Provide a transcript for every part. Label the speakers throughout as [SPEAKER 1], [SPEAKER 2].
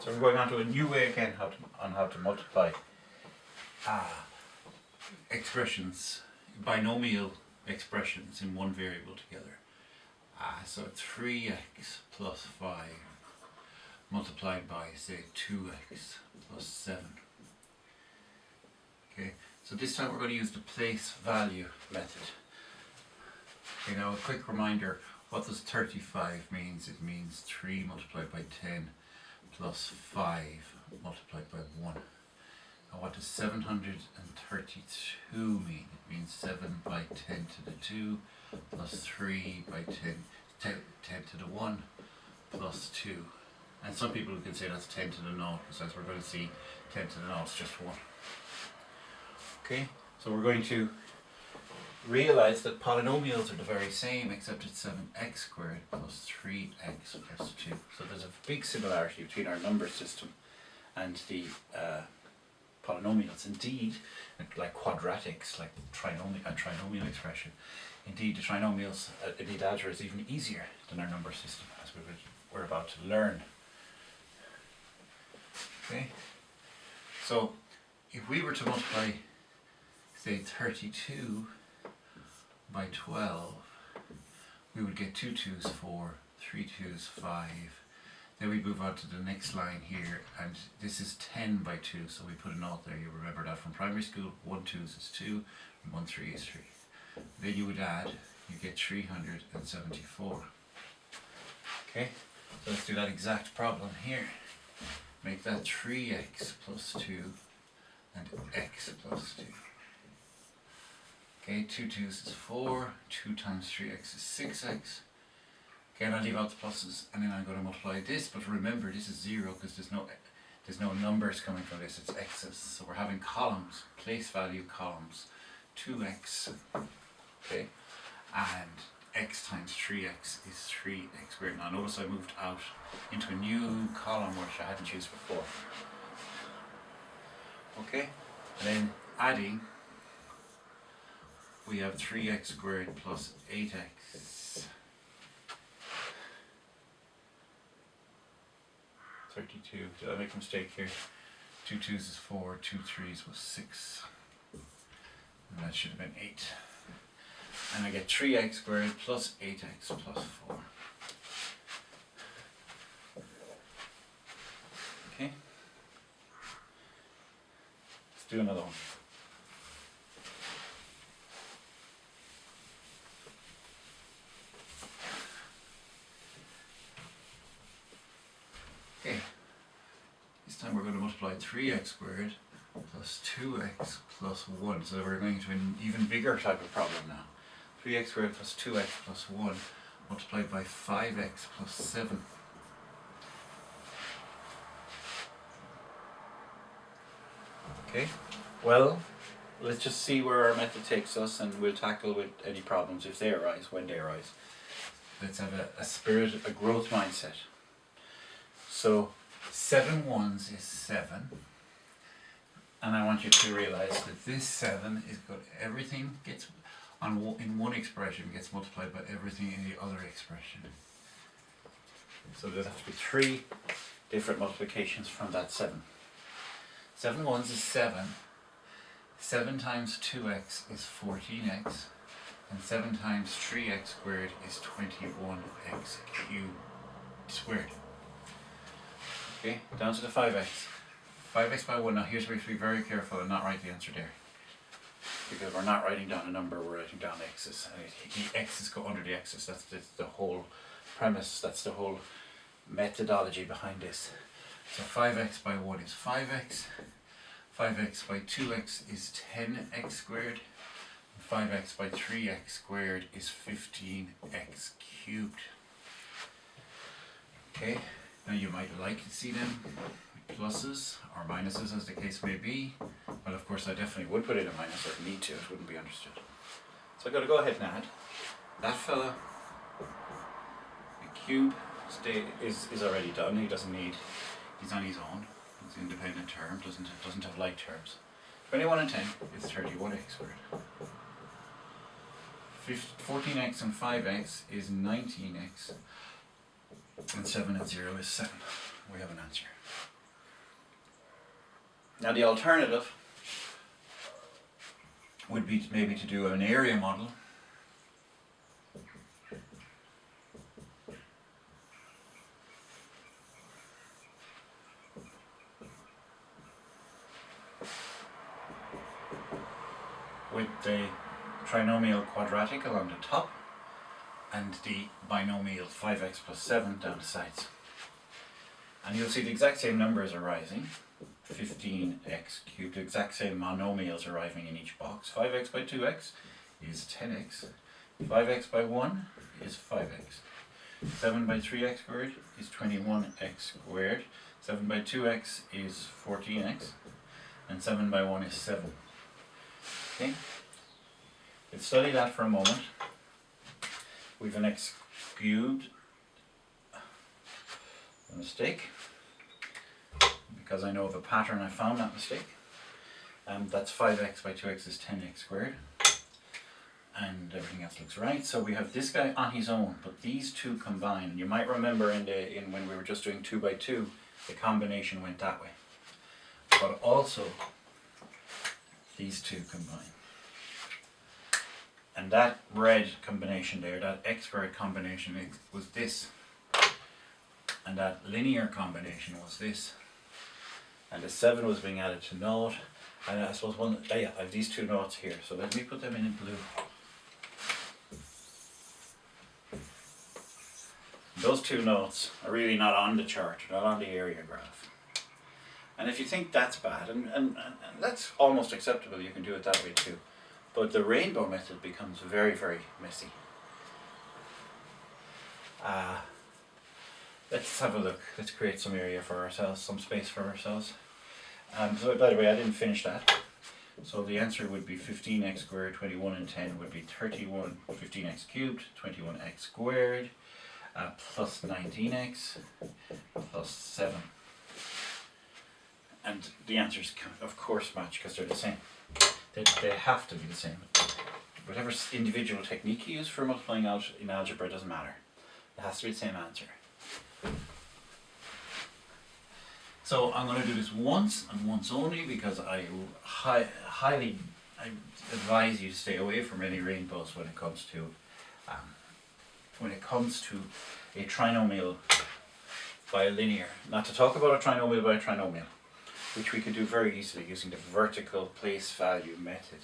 [SPEAKER 1] So we're going on to a new way again on how to multiply expressions, binomial expressions in one variable together. So 3x plus 5 multiplied by, say, 2x plus 7. Okay, so this time we're going to use the place value method. Okay, now a quick reminder, what does 35 means? It means 3 multiplied by 10 plus 5 multiplied by 1. And what does 732 mean? It means 7 by 10 to the 2 plus 3 by 10 to the 1 plus 2. And some people can say that's 10 to the 0, because as we're going to see, 10 to the 0 is just 1. Okay, so we're going to realize that polynomials are the very same, except it's 7x squared plus 3x plus 2. So there's a big similarity between our number system and the polynomials. Indeed, like quadratics, like a trinomial expression, indeed the trinomials, indeed algebra is even easier than our number system, as we're about to learn. Okay, so if we were to multiply, say, 32 by 12, we would get 2 2's 4, 3 2's 5. Then we move on to the next line here, and this is 10 by 2, so we put a note there. You remember that from primary school, 1 2's is 2, and 1 3 is 3. Then you would add, you get 374. Okay, so let's do that exact problem here. Make that 3x plus 2 and x plus 2. Okay, 2 2's is 4, 2 times 3x is 6x. Okay, and I'll leave out the pluses, and then I'm going to multiply this, but remember this is 0 because there's no numbers coming from this, it's x's. So we're having columns, place value columns, 2x, okay, and x times 3x is 3x squared. Now notice I moved out into a new column which I hadn't used before. Okay, and then adding, we have 3x squared plus 8x. 32. Did I make a mistake here? 2 2's is 4, 2 3's was 6. And that should have been 8. And I get 3x squared plus 8x plus 4. Okay. Let's do another one. Okay, this time we're going to multiply 3x squared plus 2x plus 1. So we're going to an even bigger type of problem now. 3x squared plus 2x plus 1 multiplied by 5x plus 7. Okay, well, let's just see where our method takes us, and we'll tackle with any problems if they arise, when they arise. Let's have a growth mindset. So 7 ones is 7, and I want you to realize that this 7 is good. Everything gets in one expression gets multiplied by everything in the other expression. So there's have to be 3 different multiplications from that 7. 7 ones is 7. 7 times 2x is 14x, and 7 times 3x squared is 21x cubed squared. Okay, down to the 5x. 5x by 1. Now here's where you have to be very careful and not write the answer there, because we're not writing down a number, we're writing down x's. And the x's go under the x's. That's the whole premise, that's the whole methodology behind this. So 5x by 1 is 5x. 5x by 2x is 10x squared. And 5x by 3x squared is 15x cubed. Okay. Now you might like to see them with pluses or minuses as the case may be. Well, of course I definitely would put in a minus, or need to, it wouldn't be understood. So I've got to go ahead and add. That fella, the cube is already done, he's on his own. It's an independent term, doesn't have like terms. 21 and 10 is 31x squared. 14x and 5x is 19x. And 7 and 0 is 7. We have an answer. Now the alternative would be maybe to do an area model. With the trinomial quadratic along the top and the binomial 5x plus 7 down the sides. And you'll see the exact same numbers arising. 15x cubed, the exact same monomials arriving in each box. 5x by 2x is 10x. 5x by 1 is 5x. 7 by 3x squared is 21x squared. 7 by 2x is 14x. And 7 by 1 is 7. Okay? Let's study that for a moment. We've an x cubed. A mistake. Because I know of a pattern, I found that mistake. That's 5x by 2x is 10x squared. And everything else looks right. So we have this guy on his own, but these two combine. You might remember in when we were just doing 2 by 2, the combination went that way. But also, these two combine. And that red combination there, that x squared combination was this. And that linear combination was this. And the 7 was being added to naught. And I suppose I have these two noughts here. So let me put them in blue. Those two noughts are really not on the chart, not on the area graph. And if you think that's bad, and that's almost acceptable, you can do it that way too. But the rainbow method becomes very, very messy. Let's have a look. Let's create some area for ourselves, some space for ourselves. So by the way, I didn't finish that. So the answer would be 15x squared, 21 and 10 would be 31, 15x cubed, 21x squared, plus 19x, plus 7. And the answers of course match because they're the same. They have to be the same. Whatever individual technique you use for multiplying out in algebra doesn't matter. It has to be the same answer. So I'm going to do this once and once only because I highly advise you to stay away from any rainbows when it comes to a trinomial by a linear. Not to talk about a trinomial by a trinomial, which we could do very easily using the vertical place value method.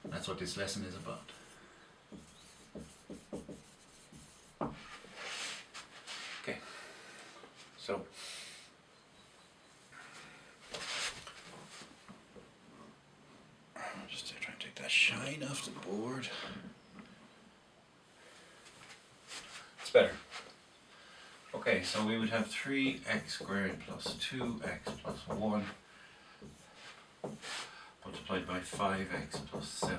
[SPEAKER 1] That's what this lesson is about. Okay, so I'll just try and take that shine off the board. It's better. Okay, so we would have 3x squared plus 2x plus 1 multiplied by 5x plus 7.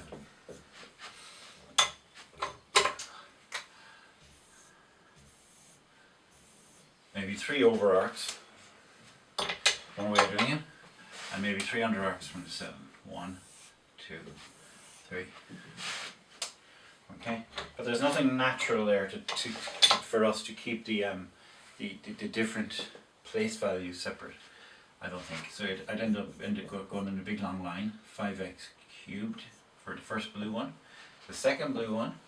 [SPEAKER 1] Maybe 3 over arcs, one way of doing it, and maybe 3 under arcs from the 7. 1, 2, 3. Okay, but there's nothing natural there for us to keep the different place values separate. I don't think so. I'd end up going in a big long line. 5x cubed for the first blue one. The second blue one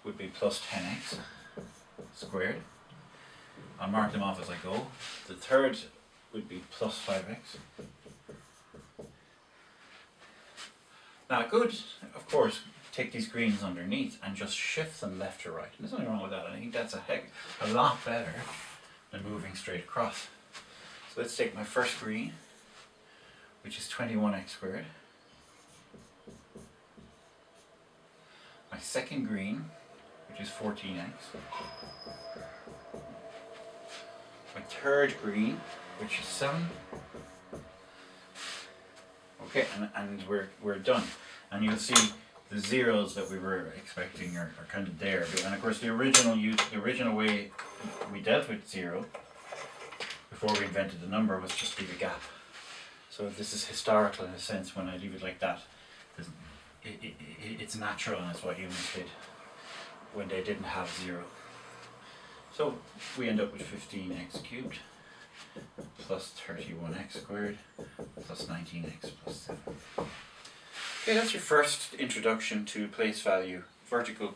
[SPEAKER 1] would be plus 10x squared. I'll mark them off as I go. The third would be plus 5x. Now I could, of course, take these greens underneath and just shift them left to right. There's nothing wrong with that. I think that's a lot better than moving straight across. So let's take my first green, which is 21x squared. My second green, which is 14x. My third green, which is 7. Okay, and we're done. And you'll see the zeros that we were expecting are kind of there. And of course the original way we dealt with 0 before we invented the number was just leave a gap. So this is historical in a sense. When I leave it like that, it's natural, and it's what humans did when they didn't have 0. So we end up with 15x cubed plus 31x squared plus 19x plus 7. Okay, that's your first introduction to place value, vertical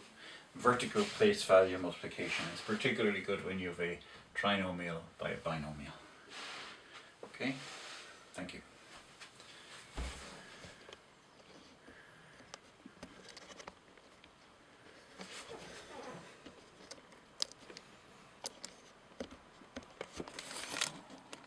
[SPEAKER 1] place value multiplication. It's particularly good when you have a trinomial by a binomial. Okay, thank you.